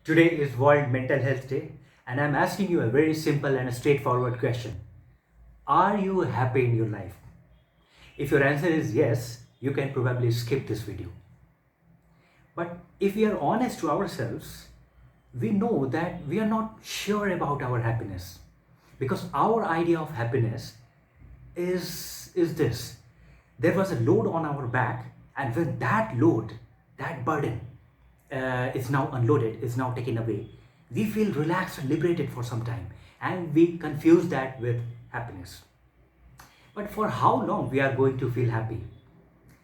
Today is World Mental Health Day, and I'm asking you a very simple and straightforward question. Are you happy in your life? If your answer is yes, you can probably skip this video. But if we are honest to ourselves, we know that we are not sure about our happiness. Because our idea of happiness is this. There was a load on our back, and when that load, that burden, is now unloaded, is now taken away, we feel relaxed and liberated for some time, and we confuse that with happiness. But for how long we are going to feel happy?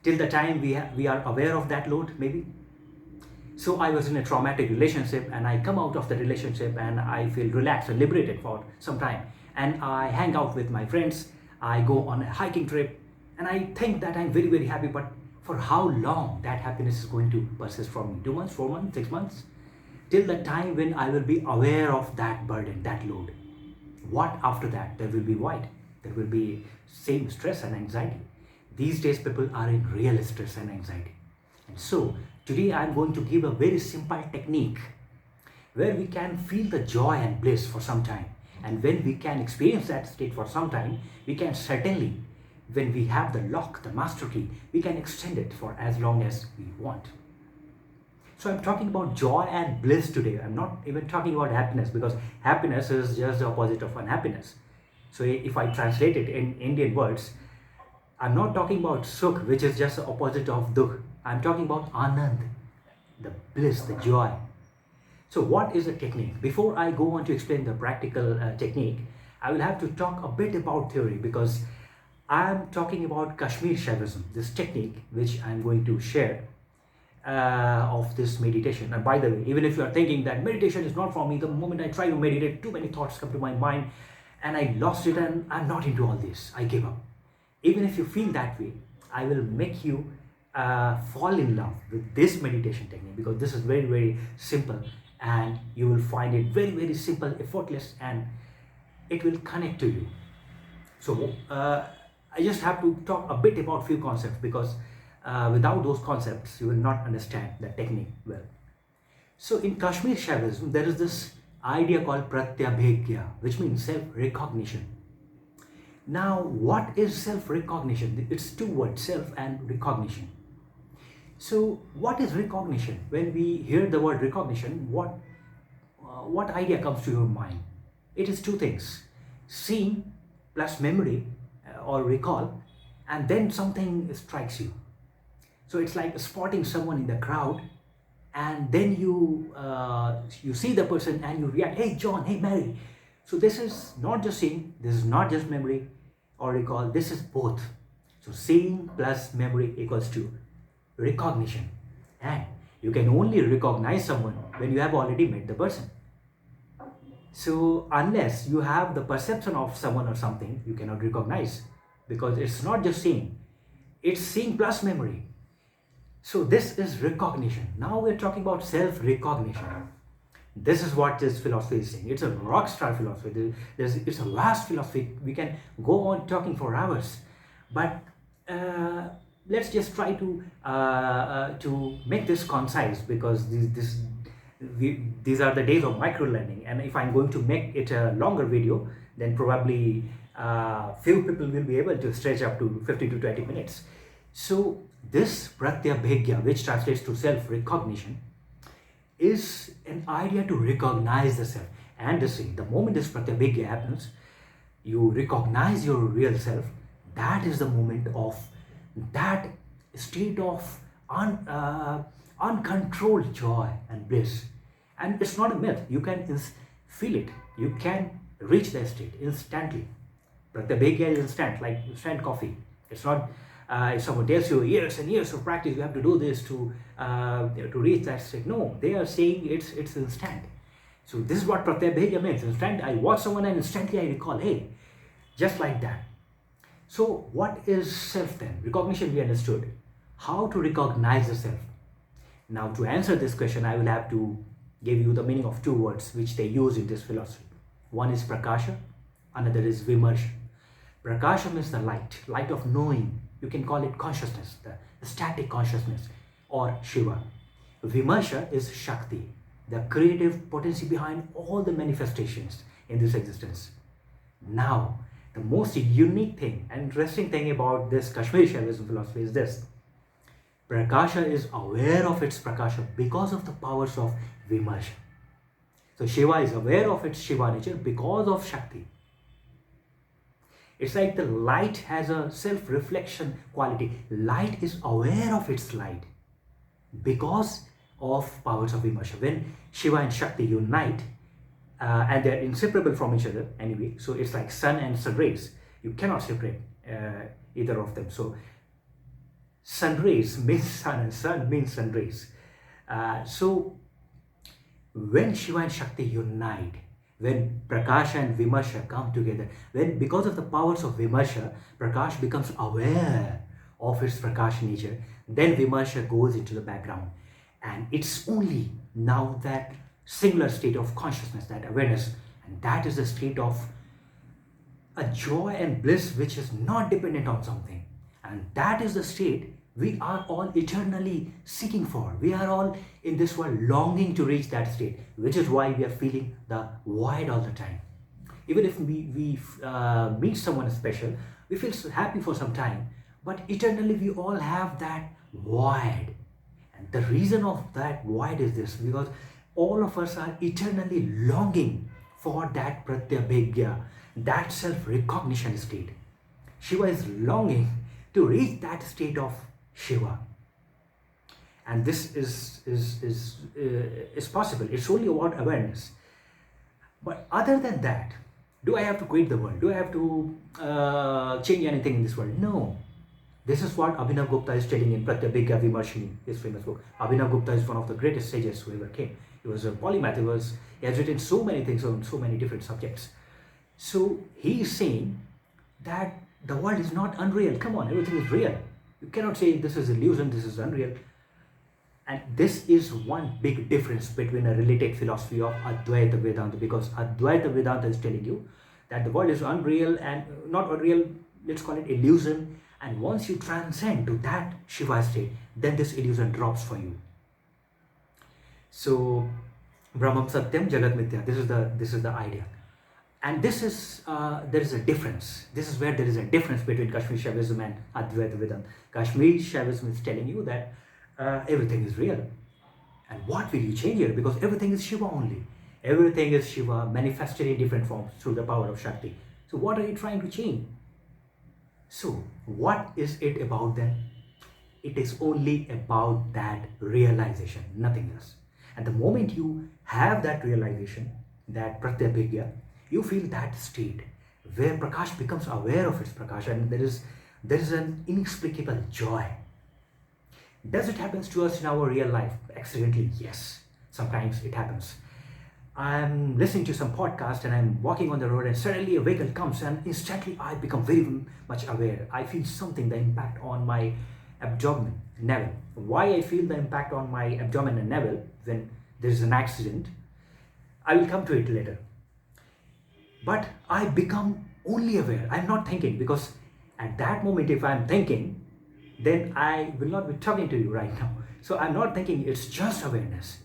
Till the time we are aware of that load, maybe? So I was in a traumatic relationship, and I come out of the relationship and I feel relaxed and liberated for some time. And I hang out with my friends, I go on a hiking trip, and I think that I'm very, very happy. But for how long that happiness is going to persist from me? 2 months, 4 months, 6 months? Till the time when I will be aware of that burden, that load. What after that? There will be void. There will be same stress and anxiety. These days people are in real stress and anxiety. And so today I'm going to give a very simple technique where we can feel the joy and bliss for some time. And when we can experience that state for some time, we can certainly, when we have the lock, the master key, we can extend it for as long as we want. So I'm talking about joy and bliss today. I'm not even talking about happiness, because happiness is just the opposite of unhappiness. So if I translate it in Indian words, I'm not talking about sukh, which is just the opposite of dukh. I'm talking about anand, the bliss, the joy. So what is the technique? Before I go on to explain the practical technique, I will have to talk a bit about theory, because I'm talking about Kashmir Shaivism, this technique which I'm going to share of this meditation. And by the way, even if you are thinking that meditation is not for me, the moment I try to meditate, too many thoughts come to my mind and I lost it and I'm not into all this. I give up. Even if you feel that way, I will make you fall in love with this meditation technique, because this is very, very simple, and you will find it very, very simple, effortless, and it will connect to you. So I just have to talk a bit about few concepts, because without those concepts you will not understand the technique well. So in Kashmir Shaivism there is this idea called Pratyabhigya, which means self-recognition. Now what is self-recognition? It's two words, self and recognition. So what is recognition? When we hear the word recognition, what idea comes to your mind? It is two things: seeing plus memory or recall, and then something strikes you. So it's like spotting someone in the crowd, and then you see the person and you react, "Hey John, hey Mary." So this is not just seeing, this is not just memory or recall, this is both. So seeing plus memory equals to recognition. And you can only recognize someone when you have already met the person. So unless you have the perception of someone or something, you cannot recognize, because it's not just seeing, it's seeing plus memory. So this is recognition. Now we're talking about self-recognition. This is what this philosophy is saying. It's a rock star philosophy. It's a vast philosophy. We can go on talking for hours, but let's just try to make this concise, because these are the days of micro learning, and if I'm going to make it a longer video, then probably few people will be able to stretch up to 15 to 20 minutes. So this Pratyabhigya, which translates to self-recognition, is an idea to recognize the self. And the moment this Pratyabhigya happens, you recognize your real self. That is the moment of that state of uncontrolled joy and bliss. And it's not a myth. You can feel it. You can reach that state instantly. Pratyabhigya is instant, like instant coffee. It's not if someone tells you years and years of practice, you have to do this to reach that state. No, they are saying it's instant. So this is what Pratyabhigya means. Instant. I watch someone and instantly I recall, hey, just like that. So what is self then? Recognition we understood. How to recognize the self? Now to answer this question, I will have to give you the meaning of two words which they use in this philosophy. One is prakasha, another is vimarsha. Prakasha means the light of knowing. You can call it consciousness, the static consciousness, or Shiva. Vimarsha is Shakti, the creative potency behind all the manifestations in this existence. Now, the most unique thing and interesting thing about this Kashmir Shaivism philosophy is this. Prakasha is aware of its Prakasha because of the powers of Vimarsha. So Shiva is aware of its Shiva nature because of Shakti. It's like the light has a self-reflection quality. Light is aware of its light because of powers of Vimarsha. When Shiva and Shakti unite, and they're inseparable from each other anyway, so it's like sun and sun rays. You cannot separate either of them. So sun rays means sun and sun means sun rays. So when Shiva and Shakti unite, when Prakash and Vimarsha come together, when because of the powers of Vimarsha, Prakash becomes aware of its Prakash nature, then Vimarsha goes into the background. And it's only now that singular state of consciousness, that awareness, and that is the state of a joy and bliss which is not dependent on something. And that is the state we are all eternally seeking for. We are all in this world longing to reach that state, which is why we are feeling the void all the time. Even if we meet someone special, we feel so happy for some time, but eternally we all have that void. And the reason of that void is this, because all of us are eternally longing for that Pratyabhigya, that self-recognition state. Shiva is longing to reach that state of Shiva, and this is possible. It's only about awareness. But other than that, do I have to quit the world? Do I have to change anything in this world? No. This is what Abhinav Gupta is telling in Pratyabhigya Vimarshini, his famous book. Abhinav Gupta is one of the greatest sages who ever came. He was a polymath. He has written so many things on so many different subjects. So he is saying that the world is not unreal. Come on, everything is real. You cannot say this is illusion, this is unreal. And this is one big difference between a related philosophy of Advaita Vedanta, because Advaita Vedanta is telling you that the world is unreal and not unreal, let's call it illusion. And once you transcend to that Shiva state, then this illusion drops for you. So Brahmam Satyam Jagat Mithya, this is the idea. And this is, there is a difference. This is where there is a difference between Kashmir Shaivism and Advaita Vedanta. Kashmir Shaivism is telling you that everything is real. And what will you change here? Because everything is Shiva only. Everything is Shiva manifested in different forms through the power of Shakti. So what are you trying to change? So what is it about then? It is only about that realization, nothing else. And the moment you have that realization, that Pratyabhigya, you feel that state where Prakash becomes aware of its Prakash, and there is an inexplicable joy. Does it happen to us in our real life? Accidentally, yes. Sometimes it happens. I'm listening to some podcast and I'm walking on the road and suddenly a vehicle comes and instantly I become very much aware. I feel something, the impact on my abdomen, navel. Why I feel the impact on my abdomen and navel when there is an accident, I will come to it later. But I become only aware. I'm not thinking, because at that moment if I'm thinking, then I will not be talking to you right now. So I'm not thinking, it's just awareness.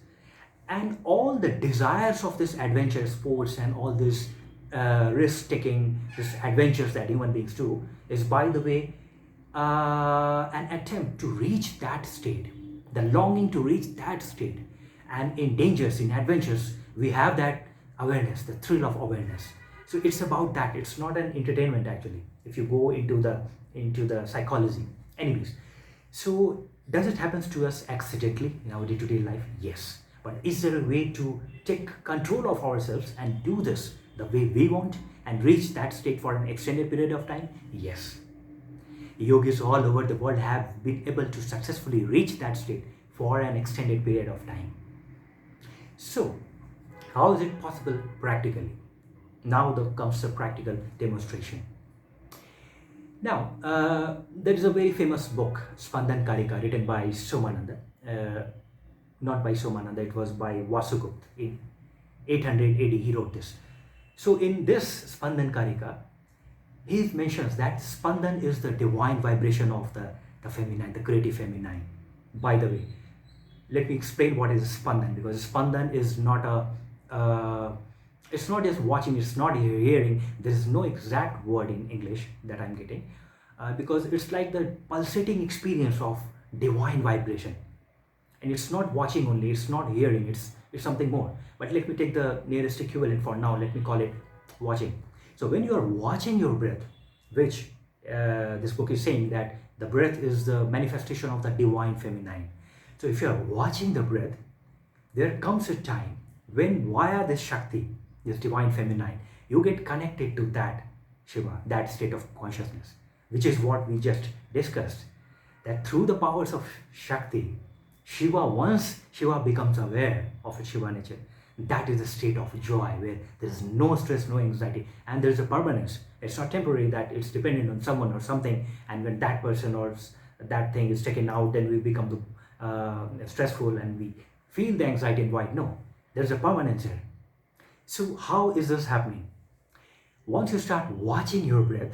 And all the desires of this adventure sports and all this risk-taking, this adventures that human beings do is, by the way, an attempt to reach that state, the longing to reach that state. And in dangers, in adventures, we have that awareness, the thrill of awareness. So it's about that. It's not an entertainment actually, if you go into the psychology. Anyways, so does it happen to us accidentally in our day-to-day life? Yes. But is there a way to take control of ourselves and do this the way we want and reach that state for an extended period of time? Yes. Yogis all over the world have been able to successfully reach that state for an extended period of time. So, how is it possible practically? Now comes the practical demonstration. Now, there is a very famous book, Spandan Karika, written by Somananda. Not by Somananda, it was by Vasugupta. In 800 AD, he wrote this. So in this Spandan Karika, he mentions that Spandan is the divine vibration of the feminine, the creative feminine. By the way, let me explain what is spandan, because spandan is not it's not just watching, it's not hearing. There is no exact word in English that I'm getting, because it's like the pulsating experience of divine vibration. And it's not watching only, it's not hearing, it's something more. But let me take the nearest equivalent for now. Let me call it watching. So when you are watching your breath, which this book is saying that the breath is the manifestation of the divine feminine. So if you are watching the breath, there comes a time when via this Shakti, this divine feminine, you get connected to that Shiva, that state of consciousness, which is what we just discussed. That through the powers of Shakti, Shiva, once Shiva becomes aware of its Shiva nature, that is a state of joy where there is no stress, no anxiety, and there is a permanence. It's not temporary, that it's dependent on someone or something, and when that person or that thing is taken out, then we become stressful and we feel the anxiety and void. No, there's a permanence here. So how is this happening? Once you start watching your breath,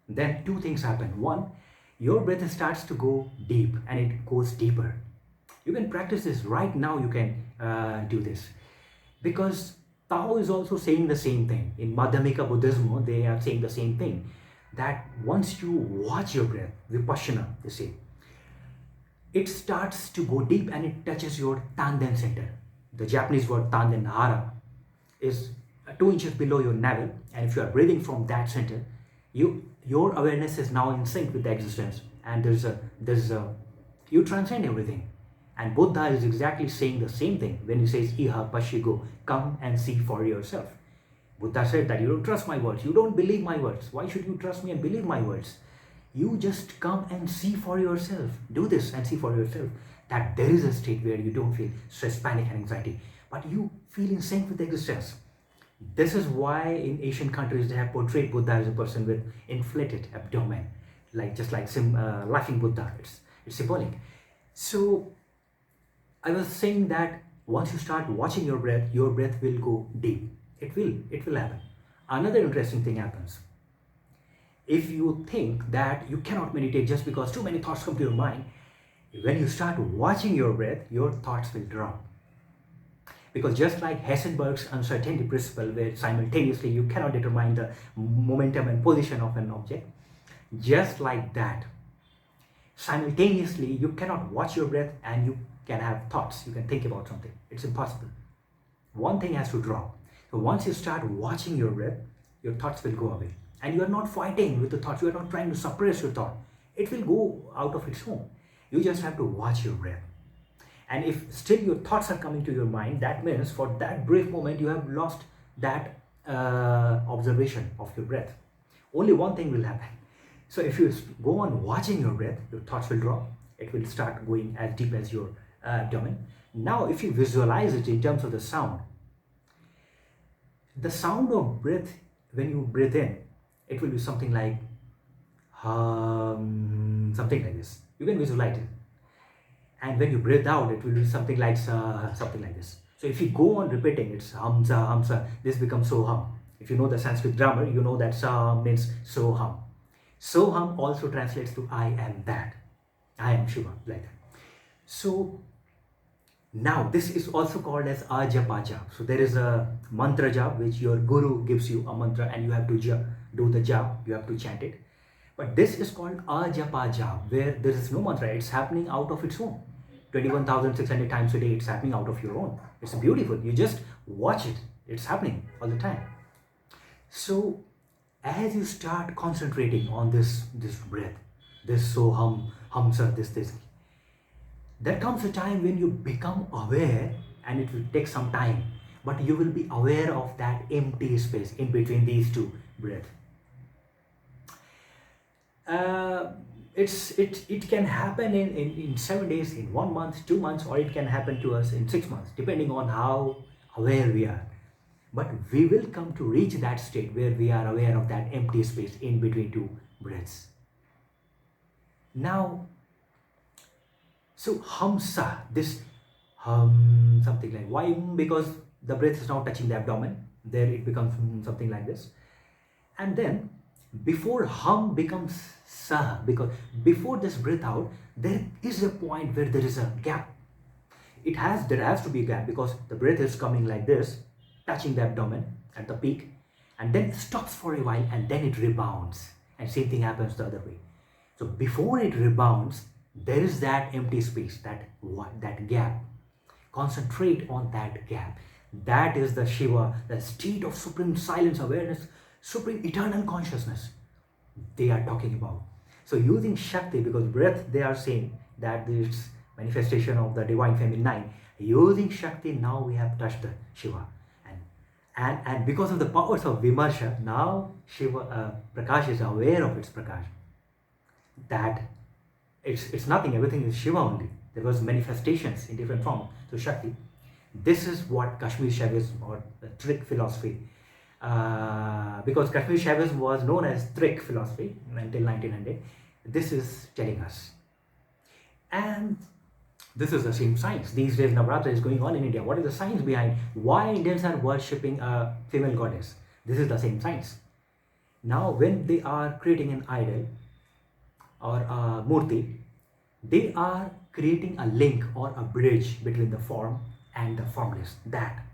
then two things happen. One, your breath starts to go deep and it goes deeper. You can practice this right now. You can do this, because Tao is also saying the same thing. In Madhyamika Buddhism, they are saying the same thing, that once you watch your breath, Vipassana, they say, it starts to go deep and it touches your Tanden center. The Japanese word Tanden Hara is 2 inches below your navel, and if you are breathing from that center, your awareness is now in sync with the existence, and you transcend everything. And Buddha is exactly saying the same thing when he says, Iha Pashigo, come and see for yourself. Buddha said that you don't trust my words, you don't believe my words. Why should you trust me and believe my words? You just come and see for yourself. Do this and see for yourself that there is a state where you don't feel stress, panic, and anxiety, but you feel in sync with existence. This is why in Asian countries they have portrayed Buddha as a person with inflated abdomen, just like laughing Buddha. It's symbolic. So I was saying that once you start watching your breath will go deep. It will happen. Another interesting thing happens. If you think that you cannot meditate just because too many thoughts come to your mind, when you start watching your breath, your thoughts will drop. Because just like Heisenberg's uncertainty principle, where simultaneously you cannot determine the momentum and position of an object, just like that, simultaneously you cannot watch your breath and you can have thoughts, you can think about something. It's impossible. One thing has to drop. So once you start watching your breath, your thoughts will go away. And you are not fighting with the thoughts, you are not trying to suppress your thought. It will go out of its own. You just have to watch your breath. And if still your thoughts are coming to your mind, that means for that brief moment you have lost that observation of your breath. Only one thing will happen. So if you go on watching your breath, your thoughts will drop. It will start going as deep as your abdomen. Now if you visualize it in terms of the sound of breath, when you breathe in, it will be something like something like this. You can visualize it. And when you breathe out, it will be something like something like this. So if you go on repeating, it's hamsa, hamsa, this becomes soham. If you know the Sanskrit grammar, you know that sa means soham. Soham also translates to I am that. I am Shiva, like that. So now this is also called as ajapa jap. So there is a mantra jap which your guru gives you a mantra and you have to do the jap, you have to chant it. But this is called ajapa jap, where there is no mantra, it's happening out of its own. 21,600 times a day, it's happening out of your own. It's beautiful. You just watch it. It's happening all the time. So as you start concentrating on this breath, this soham, hamsa, this, there comes a time when you become aware, and it will take some time, but you will be aware of that empty space in between these two breaths. It can happen in 7 days, in 1 month, 2 months, or it can happen to us in 6 months, depending on how aware we are. But we will come to reach that state where we are aware of that empty space in between two breaths. Now, so hamsa, this something like, why? Because the breath is now touching the abdomen. There it becomes something like this. And then before hum becomes sah, because before this breath out, there is a point where there is a gap. there has to be a gap, because the breath is coming like this, touching the abdomen at the peak, and then stops for a while, and then it rebounds, and same thing happens the other way. So before it rebounds, there is that empty space, that gap. Concentrate on that gap. That is the Shiva, the state of supreme silence, awareness, supreme eternal consciousness they are talking about. So using Shakti, because breath, they are saying that this manifestation of the divine feminine, using Shakti, now we have touched the Shiva. And because of the powers of Vimarsha, now Shiva, Prakash is aware of its Prakash. That it's nothing, everything is Shiva only. There was manifestations in different forms. So Shakti, this is what Kashmir Shaivism or the Trik philosophy, because Kashmir Shaivism was known as Trik philosophy until 1900, this is telling us. And this is the same science. These days Navratri is going on in India. What is the science behind why Indians are worshipping a female goddess? This is the same science. Now when they are creating an idol or a murti, they are creating a link or a bridge between the form and the formless. That.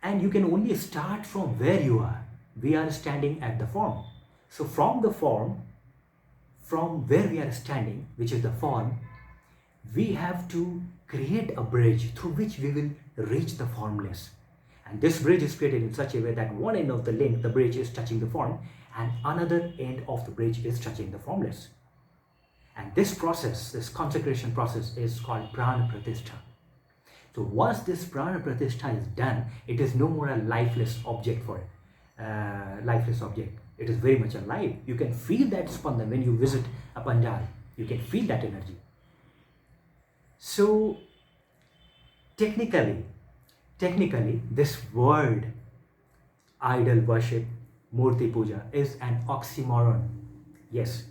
And you can only start from where you are. We are standing at the form. So from the form, from where we are standing, which is the form, we have to create a bridge through which we will reach the formless. And this bridge is created in such a way that one end of the link, the bridge, is touching the form, and another end of the bridge is touching the formless. And this process, this consecration process, is called Prana Pratishtha. So once this Prana Pratishtha is done, it is no more a lifeless object for it. Lifeless object. It is very much alive. You can feel that spandan when you visit a pandal. You can feel that energy. So technically, this word idol worship, murti puja, is an oxymoron. Yes,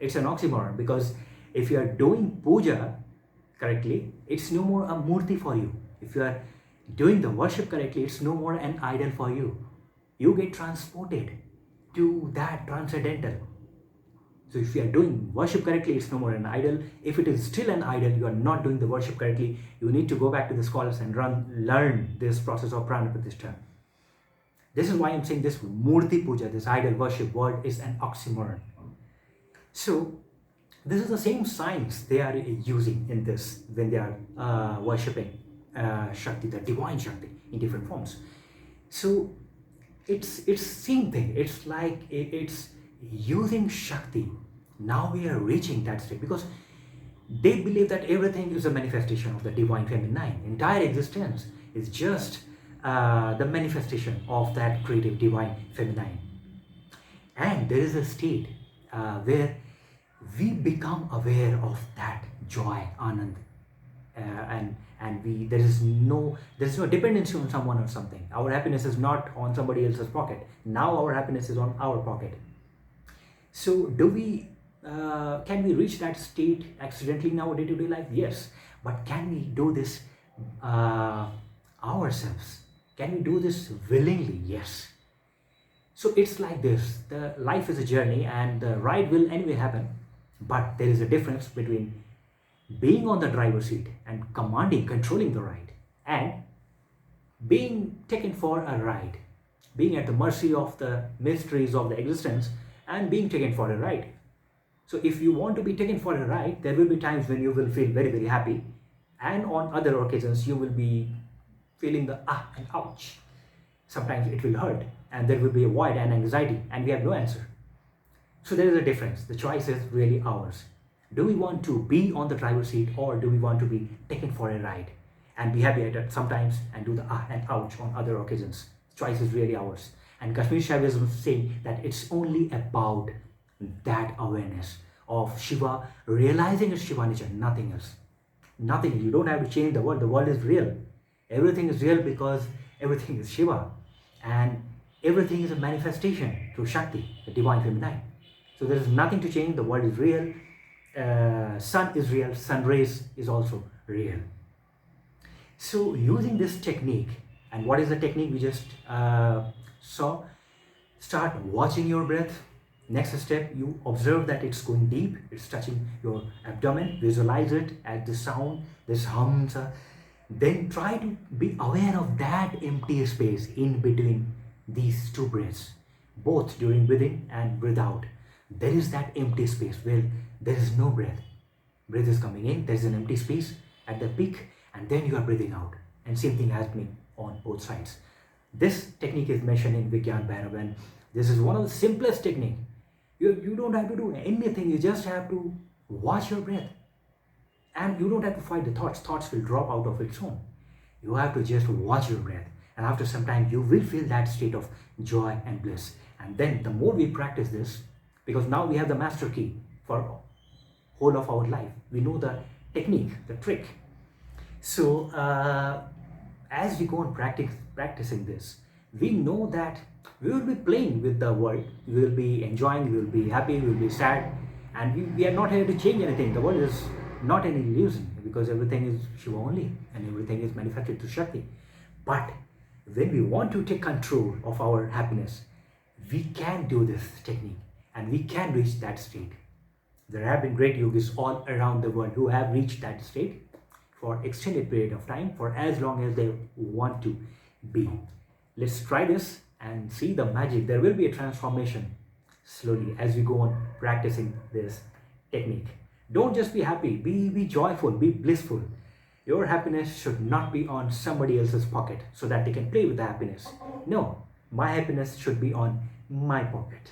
it's an oxymoron, because if you are doing puja correctly, it's no more a murti for you. If you are doing the worship correctly, it's no more an idol for you. You get transported to that transcendental. So if you are doing worship correctly, it's no more an idol. If it is still an idol, you are not doing the worship correctly. You need to go back to the scholars and learn this process of Prana Pratishtha. This is why I'm saying this murti puja, this idol worship word, is an oxymoron. So this is the same science they are using in this when they are worshipping Shakti, the divine Shakti, in different forms. So it's same thing. It's like it's using Shakti. Now we are reaching that state, because they believe that everything is a manifestation of the divine feminine. Entire existence is just the manifestation of that creative divine feminine. And there is a state where we become aware of that joy, anand, and there is no dependency on someone or something. Our happiness is not on somebody else's pocket. Now our happiness is on our pocket. So can we reach that state accidentally in our day-to-day life? Yes. But can we do this ourselves? Can we do this willingly? Yes. So it's like this. The life is a journey, and the ride will anyway happen. But there is a difference between being on the driver's seat and controlling the ride, and being taken for a ride, being at the mercy of the mysteries of the existence and being taken for a ride. So if you want to be taken for a ride, there will be times when you will feel very, very happy, and on other occasions you will be feeling the and ouch. Sometimes it will hurt, and there will be a void and anxiety, and we have no answer. So there is a difference. The choice is really ours. Do we want to be on the driver's seat, or do we want to be taken for a ride and be happy at it sometimes and do the and ouch on other occasions? The choice is really ours. And Kashmir Shaivism is saying that it's only about that awareness of Shiva, realizing its Shiva nature, nothing else. Nothing. You don't have to change the world. The world is real. Everything is real because everything is Shiva. And everything is a manifestation through Shakti, the divine feminine. So there is nothing to change. The world is real. Sun is real. Sun rays is also real. So using this technique, and what is the technique we just saw? Start watching your breath. Next step, you observe that it's going deep, it's touching your abdomen, visualize it at the sound, this hums. Then try to be aware of that empty space in between these two breaths, both during breathing and breathe out. There is that empty space where there is no breath. Breath is coming in, there is an empty space at the peak, and then you are breathing out. And same thing happening on both sides. This technique is mentioned in Vigyan Bhairav, and this is one of the simplest technique. You don't have to do anything, you just have to watch your breath. And you don't have to fight the thoughts. Thoughts will drop out of its own. You have to just watch your breath. And after some time, you will feel that state of joy and bliss. And then the more we practice this, because now we have the master key for whole of our life. We know the technique, the trick. So as we go on practicing this, we know that we will be playing with the world. We will be enjoying, we will be happy, we will be sad. And we are not here to change anything. The world is not an illusion, because everything is Shiva only and everything is manufactured to Shakti. But when we want to take control of our happiness, we can do this technique and we can reach that state. There have been great yogis all around the world who have reached that state for extended period of time, for as long as they want to be. Let's try this and see the magic. There will be a transformation slowly as we go on practicing this technique. Don't just be happy, be joyful, be blissful. Your happiness should not be on somebody else's pocket so that they can play with the happiness. No, my happiness should be on my pocket.